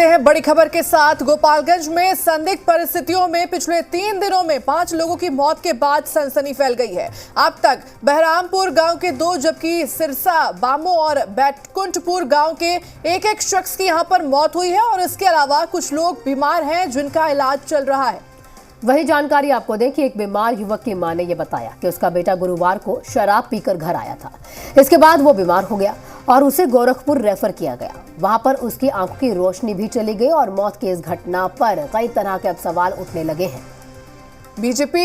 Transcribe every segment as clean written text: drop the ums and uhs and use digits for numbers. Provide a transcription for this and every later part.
करते हैं बड़ी खबर के साथ। गोपालगंज में संदिग्ध परिस्थितियों में पिछले 3 दिनों में 5 लोगों की मौत के बाद सनसनी फैल गई है। अब तक बहरामपुर गांव के 2 जबकि सिरसा, बामो और बैकुंठपुर गांव के एक शख्स की यहां पर मौत हुई है और इसके अलावा कुछ लोग बीमार हैं जिनका इलाज चल रहा है। वही जानकारी आपको दें कि एक बीमार युवक की मां ने यह बताया कि उसका बेटा गुरुवार को शराब पीकर घर आया था। इसके बाद वो बीमार हो गया और उसे गोरखपुर रेफर किया गया। वहां पर उसकी आंखों की रोशनी भी चली गई और मौत की इस घटना पर कई तरह के अब सवाल उठने लगे हैं। बीजेपी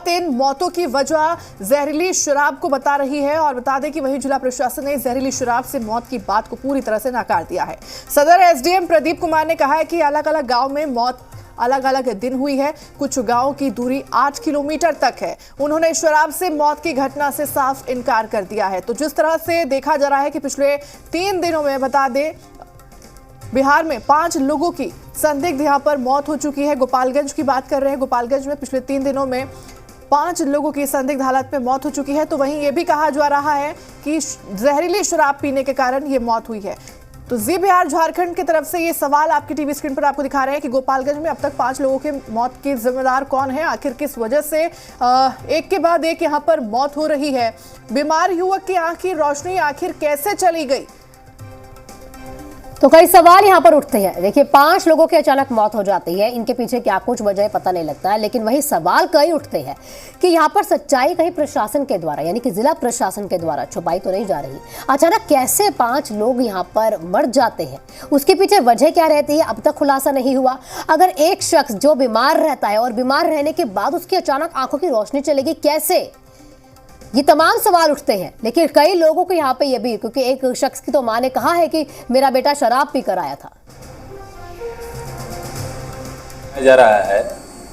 इन मौतों की वजह जहरीली शराब को बता रही है और बता दें कि वहीं जिला प्रशासन ने जहरीली शराब से मौत की बात को पूरी तरह से नकार दिया है। सदर एसडीएम प्रदीप कुमार ने कहा है कि अलग अलग गांव में मौत अलग अलग दिन हुई है। कुछ गांव की दूरी 8 किलोमीटर तक है। उन्होंने शराब से मौत की घटना से साफ इनकार कर दिया है। तो जिस तरह से देखा जा रहा है कि पिछले 3 दिनों में बता दें बिहार में 5 लोगों की संदिग्ध यहां पर मौत हो चुकी है। गोपालगंज की बात कर रहे हैं। गोपालगंज में पिछले 3 दिनों में 5 लोगों की संदिग्ध हालत में मौत हो चुकी है। तो वहीं ये भी कहा जा रहा है कि जहरीली शराब पीने के कारण ये मौत हुई है। तो जी बिहार झारखंड की तरफ से ये सवाल आपकी टीवी स्क्रीन पर आपको दिखा रहे हैं कि गोपालगंज में अब तक 5 लोगों के मौत की जिम्मेदार कौन है, आखिर किस वजह से एक के बाद एक यहां पर मौत हो रही है। बीमार युवक की आंख की रोशनी आखिर कैसे चली गई, तो कई सवाल यहाँ पर उठते हैं। देखिए, 5 लोगों की अचानक मौत हो जाती है, इनके पीछे क्या कुछ वजह पता नहीं लगता है, लेकिन वही सवाल कई उठते हैं कि यहाँ पर सच्चाई कहीं प्रशासन के द्वारा यानी कि जिला प्रशासन के द्वारा छुपाई तो नहीं जा रही। अचानक कैसे 5 लोग यहाँ पर मर जाते हैं, उसके पीछे वजह क्या रहती है, अब तक खुलासा नहीं हुआ। अगर एक शख्स जो बीमार रहता है और बीमार रहने के बाद उसकी अचानक आंखों की रोशनी चलेगी कैसे, ये तमाम सवाल उठते हैं। लेकिन कई लोगों को यहाँ पे ये भी, क्योंकि एक शख्स की तो मां ने कहा है कि मेरा बेटा शराब पीकर आया था। जा रहा है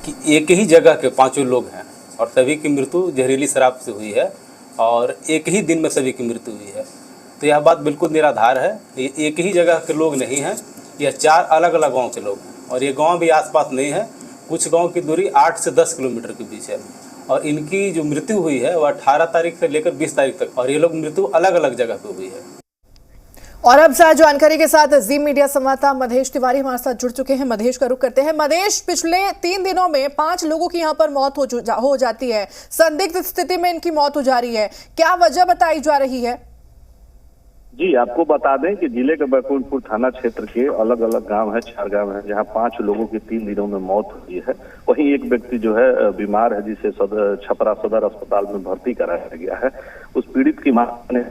कि एक ही जगह के 5 लोग हैं और सभी की मृत्यु जहरीली शराब से हुई है और एक ही दिन में सभी की मृत्यु हुई है। तो यह बात बिल्कुल निराधार है। ये एक ही जगह के लोग नहीं हैं, यह 4 अलग अलग गाँव के लोग हैं और ये गाँव भी आसपास नहीं है। कुछ गाँव की दूरी 8 से 10 किलोमीटर के बीच है और इनकी जो मृत्यु हुई है वह 18 तारीख से लेकर 20 तारीख तक, और ये लोग मृत्यु अलग अलग जगह पे हुई है। और अब साथ जानकारी के साथ जी मीडिया संवाददाता मधेश तिवारी हमारे साथ जुड़ चुके हैं। मधेश का रुख करते हैं। मधेश, पिछले 3 दिनों में 5 लोगों की यहाँ पर मौत हो जाती है, संदिग्ध स्थिति में इनकी मौत हो जा रही है, क्या वजह बताई जा रही है? जी, आपको बता दें कि जिले के बैकुंठपुर थाना क्षेत्र के अलग अलग गांव है, 4 गांव है, जहां 5 लोगों की 3 दिनों में मौत हुई है। वहीं एक व्यक्ति जो है बीमार है, जिसे छपरा सदर अस्पताल में भर्ती कराया गया है। उस पीड़ित की मां ने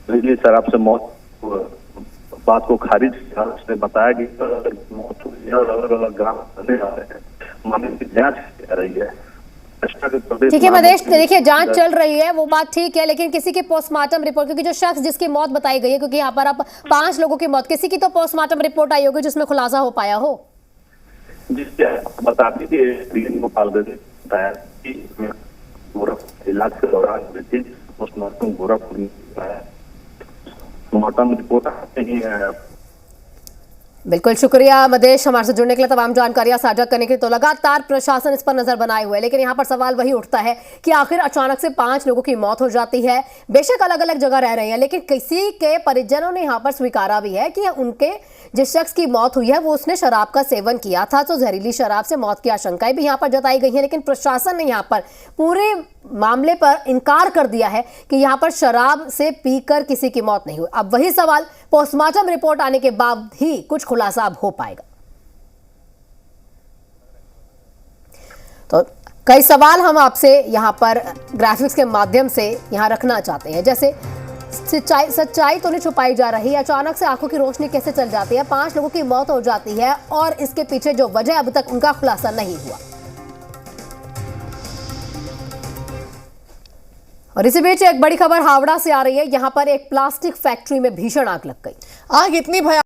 जिले शराब से मौत बात को खारिज किया। उसने बताया कि मौत हुई है और अलग अलग गाँव रहने जा रहे हैं, मामले की जाँच की जा रही है। ठीक है मधेश, देखिए जांच चल रही है, वो बात ठीक है, लेकिन किसी की पोस्टमार्टम रिपोर्ट, क्योंकि जो शख्स जिसकी मौत बताई गई है, क्योंकि यहाँ पर अब 5 लोगों की मौत, किसी की तो पोस्टमार्टम रिपोर्ट आई होगी जिसमें खुलासा हो पाया हो। बताती थी गोपालगंज बताया कि इलाज के दौरान पोस्टमार्टम गोरखपुर पोस्टमार्टम रिपोर्ट नहीं है। बिल्कुल शुक्रिया मधेश, हमारे से जुड़ने के लिए, तमाम जानकारियां साझा करने के लिए। तो लगातार प्रशासन इस पर नजर बनाए हुए है, लेकिन यहाँ पर सवाल वही उठता है कि आखिर अचानक से 5 लोगों की मौत हो जाती है। बेशक अलग अलग जगह रह रहे हैं, लेकिन किसी के परिजनों ने यहाँ पर स्वीकारा भी है कि उनके जिस शख्स की मौत हुई है वो उसने शराब का सेवन किया था। तो जहरीली शराब से मौत की आशंकाएं भी यहाँ पर जताई गई है, लेकिन प्रशासन ने यहाँ पर पूरे मामले पर इनकार कर दिया है कि यहाँ पर शराब से पीकर किसी की मौत नहीं हुई। अब वही सवाल पोस्टमार्टम रिपोर्ट आने के बाद ही कुछ खुलासा अब हो पाएगा। तो कई सवाल हम आपसे यहाँ पर ग्राफिक्स के माध्यम से यहाँ रखना चाहते हैं, जैसे सच्चाई तो नहीं छुपाई जा रही, अचानक से आंखों की रोशनी कैसे चल जाती है, 5 लोगों की मौत हो जाती है और इसके पीछे जो वजह अब तक उनका खुलासा नहीं हुआ। और इसी बीच एक बड़ी खबर हावड़ा से आ रही है। यहाँ पर एक प्लास्टिक फैक्ट्री में भीषण आग लग गई। आग इतनी भयानक